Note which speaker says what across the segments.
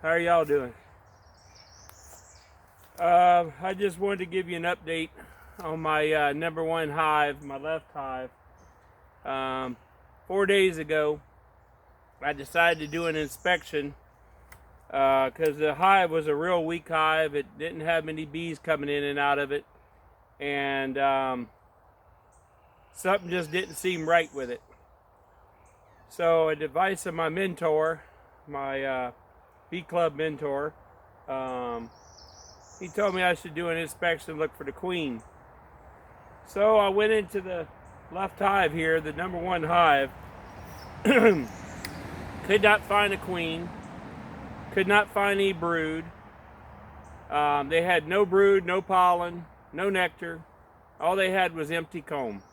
Speaker 1: How are y'all doing? I just wanted to give you an update on my number one hive, my left hive. 4 days ago, I decided to do an inspection because the hive was a real weak hive. It didn't have many bees coming in and out of it, and something just didn't seem right with it. So, at the advice of my mentor, my bee club mentor, he told me I should do an inspection and look for the queen. So I went into the left hive here, the number one hive. Could not find a queen. Could not find any brood. They had no brood, no pollen, no nectar. All they had was empty comb.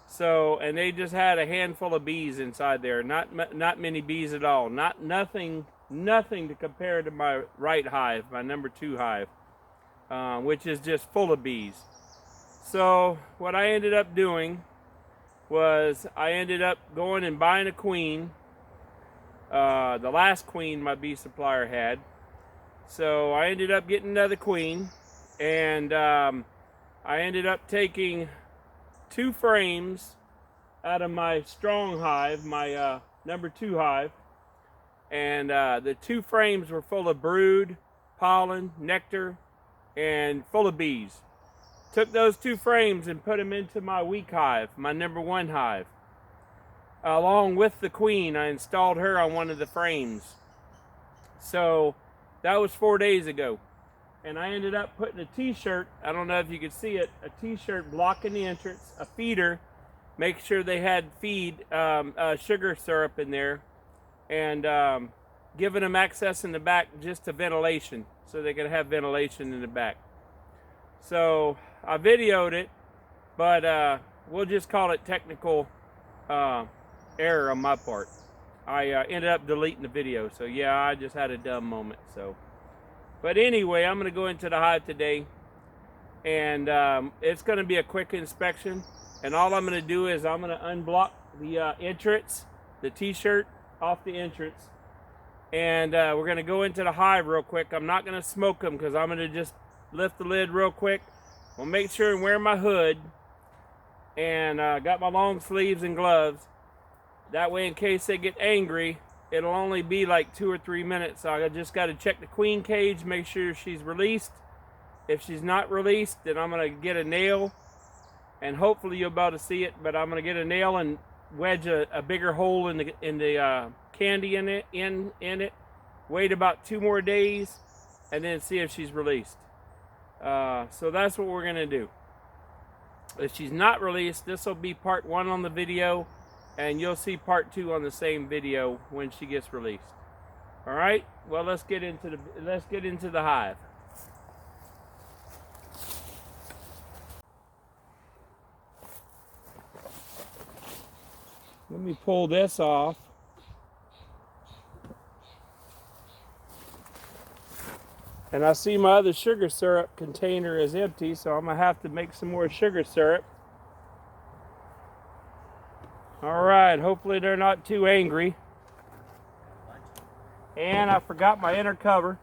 Speaker 1: So, and they just had a handful of bees inside there. Not many bees at all. Nothing to compare to my right hive, my number two hive, which is just full of bees. So what I ended up doing was I ended up going and buying a queen, the last queen my bee supplier had. So I ended up getting another queen, and I ended up taking 2 frames out of my strong hive, my number 2 hive, and the 2 frames were full of brood, pollen, nectar, and full of bees. Took those 2 frames and put them into my weak hive, my number 1 hive. Along with the queen, I installed her on one of the frames. So that was 4 days ago. And I ended up putting a t-shirt, I don't know if you could see it, a t-shirt blocking the entrance, a feeder, make sure they had sugar syrup in there, and giving them access in the back just to ventilation, so they could have ventilation in the back. So I videoed it, but we'll just call it technical error on my part. I ended up deleting the video, so yeah, I just had a dumb moment. So, but anyway, I'm going to go into the hive today, and it's going to be a quick inspection. And all I'm going to do is I'm going to unblock the entrance, the t-shirt off the entrance, and we're going to go into the hive real quick. I'm not going to smoke them because I'm going to just lift the lid real quick. I'll make sure and wear my hood, and got my long sleeves and gloves. That way, in case they get angry, it'll only be like 2 or 3 minutes. So I just got to check the queen cage, make sure she's released. If she's not released, then I'm going to get a nail, and hopefully you'll be able to see it, but I'm going to get a nail and wedge a bigger hole in the candy in it. Wait about 2 more days, and then see if she's released. So that's what we're going to do. If she's not released, this will be part 1 on the video, and you'll see part 2 on the same video when she gets released. All right. Well, let's get into the hive. Let me pull this off. And I see my other sugar syrup container is empty, so I'm going to have to make some more sugar syrup. All right, hopefully they're not too angry. And I forgot my inner cover.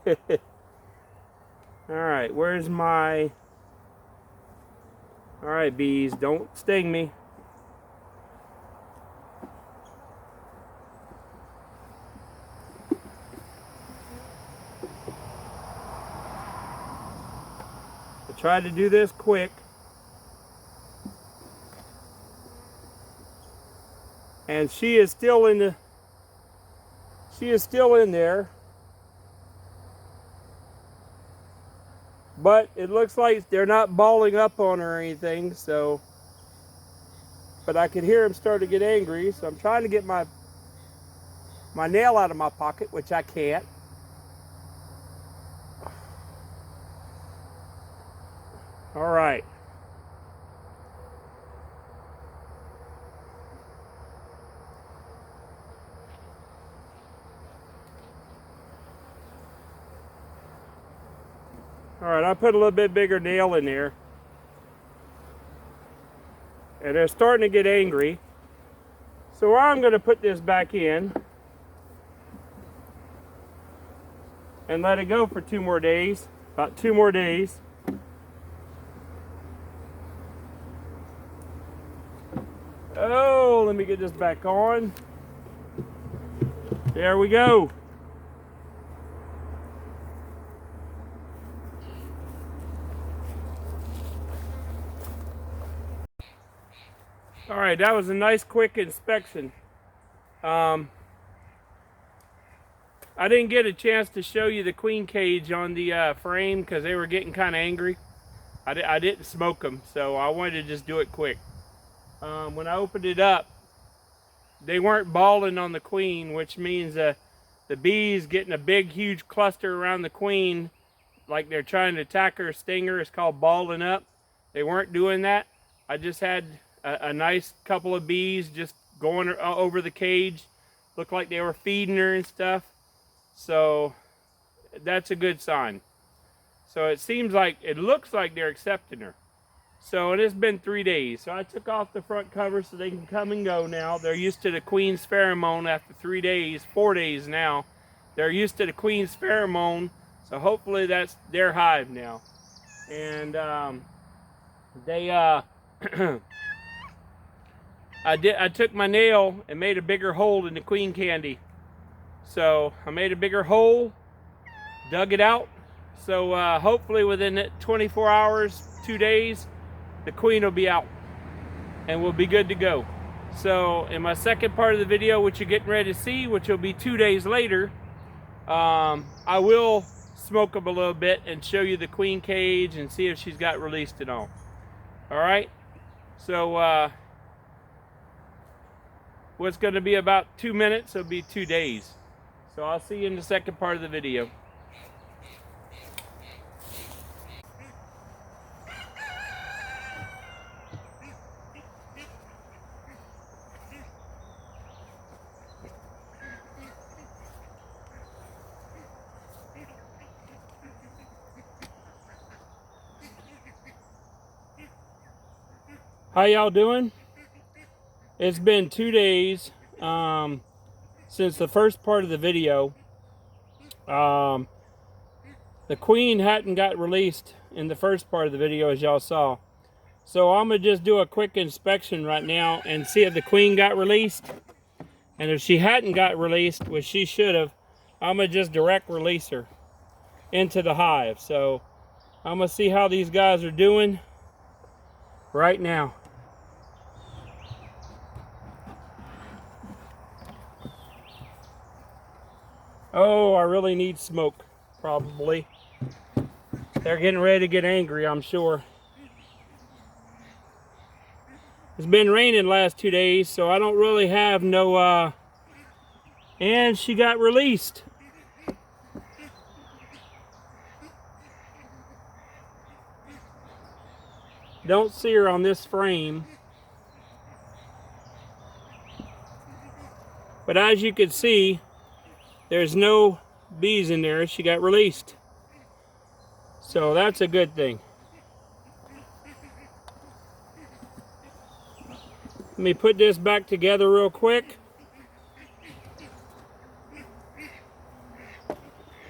Speaker 1: All right, where's my... All right, bees, don't sting me. I tried to do this quick. And she is still in there. But it looks like they're not balling up on her or anything, so. But I can hear them start to get angry, so I'm trying to get my nail out of my pocket, which I can't. All right. All right, I put a little bit bigger nail in there. And they're starting to get angry. So I'm going to put this back in. and let it go for 2 more days, about 2 more days. Oh, let me get this back on. There we go. All right, that was a nice quick inspection. I didn't get a chance to show you the queen cage on the frame because they were getting kind of angry. I didn't smoke them, so I wanted to just do it quick. When I opened it up, they weren't balling on the queen, which means the bees getting a big, huge cluster around the queen, like they're trying to attack her, sting her. It's called balling up. They weren't doing that. I just had a nice couple of bees just going over the cage. Looked like they were feeding her and stuff. So that's a good sign. So it looks like they're accepting her. So it has been 3 days. So I took off the front cover so they can come and go now. They're used to the queen's pheromone after 3 days, 4 days now. They're used to the queen's pheromone. So hopefully that's their hive now. And I took my nail and made a bigger hole in the queen candy. So I made a bigger hole, dug it out. So hopefully within 24 hours, 2 days, the queen will be out and we'll be good to go. So in my second part of the video, which you're getting ready to see, which will be 2 days later, I will smoke them a little bit and show you the queen cage and see if she's got released at all. All right. So what's going to be about 2 minutes, it'll be 2 days. So I'll see you in the second part of the video. How y'all doing? It's been 2 days since the first part of the video. The queen hadn't got released in the first part of the video, as y'all saw. So I'm gonna just do a quick inspection right now and see if the queen got released. And if she hadn't got released, which she should have, I'm gonna just direct release her into the hive. So I'm gonna see how these guys are doing right now. Oh, I really need smoke, probably. They're getting ready to get angry, I'm sure. It's been raining the last 2 days, so I don't really have no, and she got released. Don't see her on this frame. But as you can see, there's no bees in there. She got released. So that's a good thing. Let me put this back together real quick.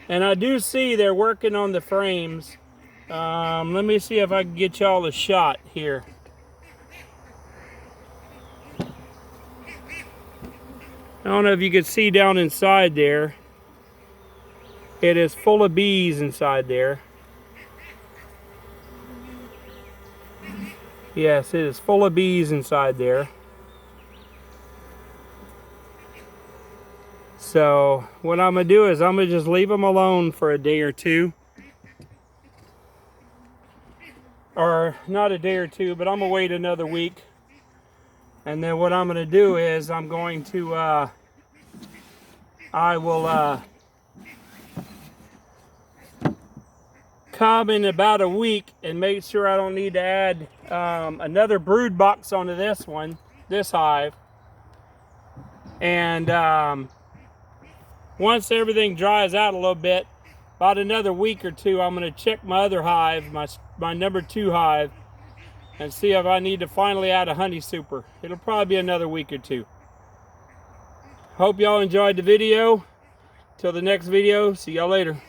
Speaker 1: And I do see they're working on the frames. Let me see if I can get y'all a shot here. I don't know if you can see down inside there. It is full of bees inside there. Yes, it is full of bees inside there. So what I'm going to do is I'm going to just leave them alone for a day or two. Or not a day or two, but I'm going to wait another week. And then what I'm going to do is I'm going to, I will come in about a week and make sure I don't need to add another brood box onto this one, this hive. And once everything dries out a little bit, about another week or two, I'm going to check my other hive, my number 2 hive, and see if I need to finally add a honey super. It'll probably be another week or two. Hope y'all enjoyed the video. Till the next video, see y'all later.